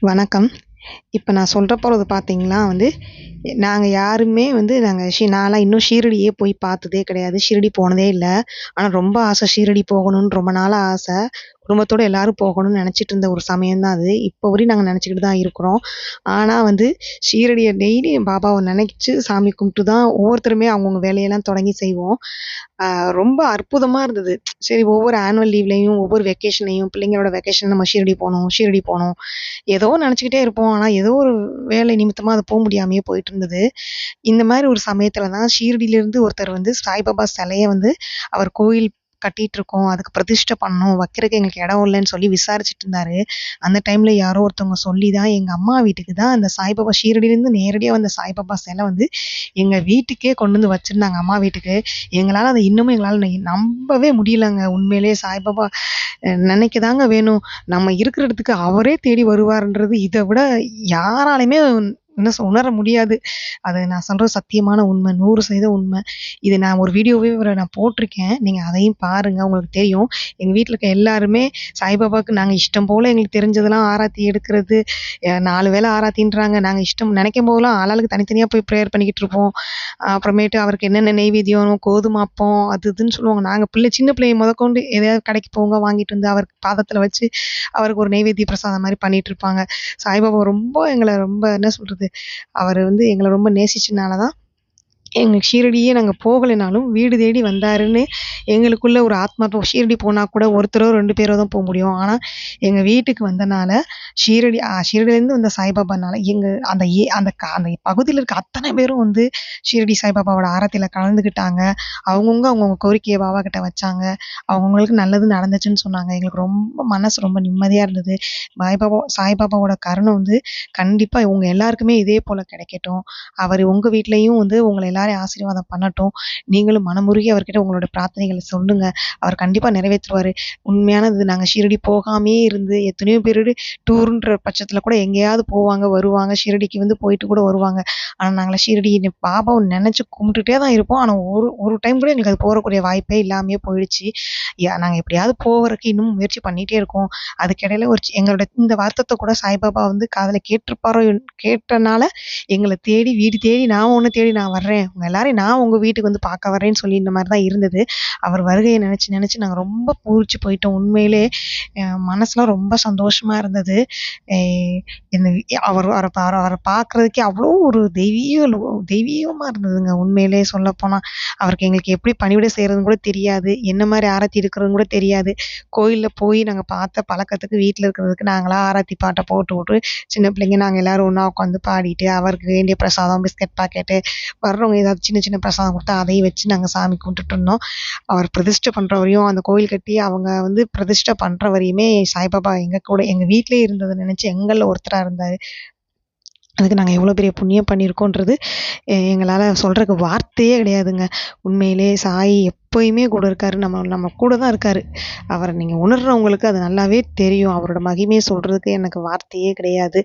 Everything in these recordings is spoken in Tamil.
வணக்கம். இப்ப நான் சொல்ல போறது பார்த்தீங்கன்னா நாங்க யாருமே நாங்க நான்லாம் இன்னும் ஷீரடியே போய் பார்த்ததே கிடையாது. ஷீரடி போனதே இல்ல. ஆனா ரொம்ப ஆசை ஷீரடி போகணும்னு ரொம்ப நாளா ஆசை. குடும்பத்தோட எல்லாரும் போகணும்னு நெனச்சிட்டு இருந்த ஒரு சமயம் தான் அது. இப்போ வரையும் நாங்க நெனச்சுக்கிட்டு தான் இருக்கிறோம். ஆனா ஷீரடிய டெய்லியும் பாபாவ நெனைச்சு சாமி கும்பிட்டு தான் ஒவ்வொருத்தருமே அவங்கவங்க வேலையெல்லாம் தொடங்கி செய்வோம். அ ரொம்ப அற்புதமா இருந்தது. சரி ஒவ்வொரு ஆனுவல் லீவ்லயும், ஒவ்வொரு வெக்கேஷன்லயும் பிள்ளைங்களோட வெக்கேஷன் நம்ம ஷீரடி போணும், ஷீரடி போணும். ஏதோ நெனச்சுக்கிட்டே இருப்போம். ஆனா ஏதோ ஒரு வேலை நிமித்தமா அது முடியாமயே போயிட்டுருந்தது. இந்த மாரி ஒரு சமயத்துல தான் ஷீரடியிலிருந்து ஒருத்தர் சாய்பாபா சிலைய அவர் கோயில் கட்டிட்டுருக்கோம். அதுக்கு பிரதிஷ்டை பண்ணணும். வைக்கிறக்கு எங்களுக்கு இடம் இல்லன்னு சொல்லி விசாரிச்சுட்டு இருந்தாரு. அந்த டைம்ல யாரோ ஒருத்தவங்க சொல்லி தான் எங்க அம்மா வீட்டுக்கு தான் அந்த சாய்பாபா ஷீரடியிலேருந்து நேரடியா வந்த சாய்பாபா சிலை எங்க வீட்டுக்கே கொண்டு வந்து வச்சிருந்தாங்க அம்மா வீட்டுக்கு. எங்களால அத இன்னமும் எங்களால நம்பவே முடியலங்க. உண்மையிலேயே சாய்பாபா நெனைக்க தாங்க வேணும். நம்ம இருக்கிற இடத்துக்கு அவரே தேடி வருவாருன்றது இத விட யாராலயுமே என்ன உணர முடியாது. அது நான் சொல்றது சத்தியமான உண்மை. 100% உண்மை. இது நான் ஒரு வீடியோவே நான் போட்டிருக்கேன். நீங்க அதையும் பாருங்க. உங்களுக்கு தெரியும். எங்க வீட்ல இருக்க எல்லாருமே சாய்பாபாவுக்கு நாங்க இஷ்டம் போல எங்களுக்கு தெரிஞ்சதெல்லாம் ஆராத்தி எடுக்கிறது. 4 வேள ஆராத்தின்றாங்க. நாங்க இஷ்டம் நெனைக்கும் போதெல்லாம் ஆளாளுக்கு தனித்தனியா போய் ப்ரேயர் பண்ணிக்கிட்டு இருப்போம். அப்புறமேட்டு அவருக்கு என்னென்ன நெய்வேத்தியம், கோதுமை அப்பம் அது இதுன்னு சொல்லுவாங்க. நாங்க சின்ன பிள்ளைய மொதற்கொண்டு எதையாவது கடைக்கு போங்க வாங்கிட்டு வந்து அவருக்கு பாதத்துல வச்சு, அவருக்கு ஒரு நெய்வேத்திய பிரசாதம் மாரி பண்ணிட்டு இருப்பாங்க. சாய்பாபா ரொம்ப எங்கள ரொம்ப என்ன சொல்றது, அவரு எங்கள ரொம்ப நேசிச்சனால தான் எங்க ஷீரடியே நாங்க போகலைனாலும், வீடு தேடி வந்தாருன்னு எங்களுக்குள்ள ஒரு ஆத்மார்த்தம். ஷீரடி போனா கூட ஒருத்தரோ, 2 பேரோ தான் முடியும். ஆனா, எங்க வீட்டுக்கு வந்தனால, ஷீரடியிலேருந்து வந்த சாய்பாபானால, எங்க அந்த அந்த பகுதியில இருக்க அத்தனை பேரும் ஷீரடி சாய்பாபாவோட ஆராத்தில கலந்துக்கிட்டாங்க. அவங்கவங்க கோரிக்கைய பாபா கிட்ட வச்சாங்க. அவங்கவங்களுக்கு நல்லது நடந்துச்சுன்னு சொன்னாங்க. எங்களுக்கு ரொம்ப மனசு ரொம்ப நிம்மதியா இருந்தது. சாய்பாபாவோட கருணை கண்டிப்பா உங்க எல்லாருக்குமே இதே போல கிடைக்கட்டும். அவரு உங்க வீட்லயும் உங்கள எல்லாரையும் ஆசீர்வாதம் பண்ணட்டும். நீங்களும் மனமுருகி அவர்கிட்ட உங்களோட பிரார்த்தனைகள சொல்லுங்க. அவர் கண்டிப்பா நிறைவேத்துவாரு. உண்மையானது நாங்க ஷீரடி போகாமயே இருந்து எத்தனையோ பேரு டூர்ன்ற பட்சத்துல கூட எங்கேயாவது போவாங்க, வருவாங்க. ஷீரடிக்கு போயிட்டு கூட வருவாங்க. ஆனா நாங்கலாம் ஷீரடி பாபாவ நெனச்சு கும்பிட்டுட்டே தான் இருப்போம். ஆனா ஒரு ஒரு டைம் கூட எங்களுக்கு அது போறக்கூடிய வாய்ப்பே இல்லாமயே போயிடுச்சு. நாங்க எப்படியாவது போவறக்கு இன்னும் முயற்சி பண்ணிட்டே இருக்கோம். அதுக்கிடையில எங்களோட இந்த வருத்தத்த கூட சாய்பாபா காதுல கேட்டிருப்பாரோ கேட்டனால எங்கள தேடி வீடு தேடி நான் உன்ன தேடி நான் வர்றேன். உங்க எல்லாரையும் நான் உங்க வீட்டுக்கு பார்க்க வர்றேன்னு சொல்லி இந்த மாரி தான் இருந்தது. அவர் வருகைய நெனச்சு நெனச்சு நாங்க ரொம்ப பூரிச்சு போயிட்டோம். உண்மையிலே மனசுலாம் ரொம்ப சந்தோஷமா இருந்தது. எ இந்த அவர் அவர அவர பார்க்கறதுக்கே அவ்வளோ ஒரு தெய்வீகமா இருந்ததுங்க. உண்மையிலேயே சொல்லப்போனா. அவருக்கு எங்களுக்கு எப்படி பணிவிடை செய்றதுன்னு கூட தெரியாது. என்ன மாரி ஆரத்தி எடுக்கிறதுன்னு கூட தெரியாது. கோயில்ல போய் நாங்க பார்த்த பழக்கத்துக்கு வீட்ல இருக்கிறதுக்கு நாங்களா ஆராத்தி பாட்ட போட்டு சின்ன பிள்ளைங்க நாங்க எல்லாரும் ஒண்ணா உட்காந்து பாடிட்டு, அவருக்கு வேண்டிய பிரசாதம், பிஸ்கட் பாக்கெட்டு வர்றவங்க ஏதாவது சின்ன சின்ன பிரசாதம் குடுத்தா அதையும் வச்சு நாங்க சாமி கும்பிட்டுட்டு இருந்தோம். அவர் பிரதிஷ்டை பண்ற வரையும் அந்த கோயில் கட்டி அவங்க பிரதிஷ்டை பண்ற வரையுமே சாய்பாபா எங்க கூட எங்க வீட்லயே இருந்தத நெனச்சு எங்கள்ல ஒருத்தரா இருந்தாரு. அதுக்கு நாங்க எவ்வளோ பெரிய புண்ணியம் பண்ணியிருக்கோன்றது எங்களால சொல்றதுக்கு வார்த்தையே கிடையாதுங்க. உண்மையிலேயே சாய் எப்பயுமே கூட இருக்காரு. நம்ம நம்ம கூட தான் இருக்காரு. அவர நீங்க உணர்றவங்களுக்கு அது நல்லாவே தெரியும். அவரோட மகிமைய சொல்றதுக்கு எனக்கு வார்த்தையே கிடையாது.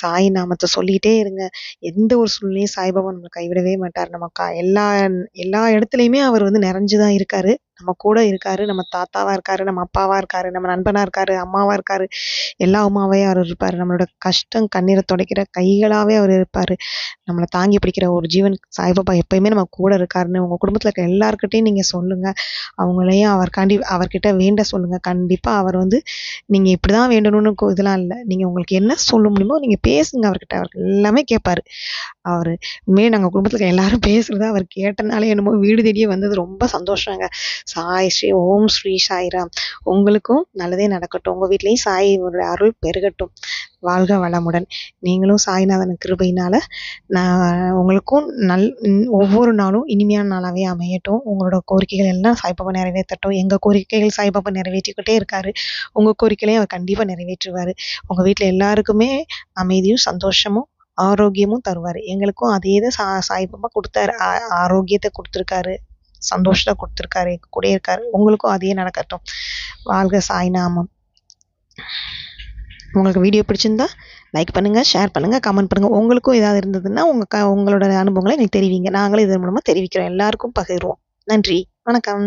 சாய் நாமத்த சொல்லிட்டே இருங்க. எந்த ஒரு சூழ்நிலையும் சாய்பாபா நம்மள கைவிடவே மாட்டார். நம்ம எல்லா எல்லா இடத்துலயுமே அவர் நிறைஞ்சு தான் இருக்காரு. நம்ம கூட இருக்காரு. நம்ம தாத்தாவா இருக்காரு. நம்ம அப்பாவா இருக்காரு. நம்ம நண்பனா இருக்காரு. அம்மாவா இருக்காரு. எல்லாமாவே அவர் இருப்பாரு. நம்மளோட கஷ்டம், கண்ணீர துடைக்கிற கைகளாவே அவர் இருப்பாரு. நம்மள தாங்கி பிடிக்கிற ஒரு ஜீவன் சாய்பாபா எப்பயுமே நம்ம கூட இருக்காருன்னு உங்க குடும்பத்துல இருக்க எல்லார்கிட்டயும் நீங்க சொல்லுங்க. அவங்களையும் அவர்கிட்ட வேண்ட சொல்லுங்க. கண்டிப்பா அவர் நீங்க இப்படிதான் வேண்டணும்னு இதெல்லாம் இல்ல. நீங்க உங்களுக்கு என்ன சொல்ல முடியுமோ நீங்க பேசுங்க அவர்கிட்ட. அவருக்கு எல்லாமே கேட்பாரு. அவரு உண்மையிலே நாங்க குடும்பத்துல இருக்க எல்லாரும் பேசுறத அவர் கேட்டனாலே என்னமோ வீடு தேடியே வந்தது ரொம்ப சந்தோஷங்க. ஓம் ஸ்ரீ சாய்ராம். உங்களுக்கும் நல்லதே நடக்கட்டும். உங்க வீட்லயும் சாயினுடைய அருள் பெருகட்டும். வாழ்க வளமுடன். நீங்களும் சாய்நாதன் கிருபையினால உங்களுக்கும் ஒவ்வொரு நாளும் இனிமையான நாளாவே அமையட்டும். உங்களோட கோரிக்கைகள் எல்லாம் சாய்பாபா நிறைவேத்தட்டும். எங்க கோரிக்கைகள் சாய்பாபா நிறைவேற்றிக்கிட்டே இருக்காரு. உங்க கோரிக்கைகளையும் அவர் கண்டிப்பா நிறைவேற்றுவாரு. உங்க வீட்ல எல்லாருக்குமே அமைதியும், சந்தோஷமும், ஆரோக்கியமும் தருவாரு. எங்களுக்கும் அதே தான் சாய்பாபா குடுத்தாரு. ஆரோக்கியத்த குடுத்துருக்காரு. சந்தோஷத்த குடுத்துருக்காரு. எங்க கூடயே இருக்காரு. உங்களுக்கும் அதே நடக்கட்டும். வாழ்க சாய்நாமம். உங்களுக்கு வீடியோ பிடிச்சிருந்தா லைக் பண்ணுங்க, ஷேர் பண்ணுங்க, கமெண்ட் பண்ணுங்க. உங்களுக்கும் ஏதாவது இருந்ததுன்னா உங்களோட அனுபவங்கள எனக்கு தெரிவிங்க. நாங்களும் இதன் மூலமா தெரிவிக்கிறோம். எல்லாருக்கும் பகிர்வோம். நன்றி. வணக்கம்.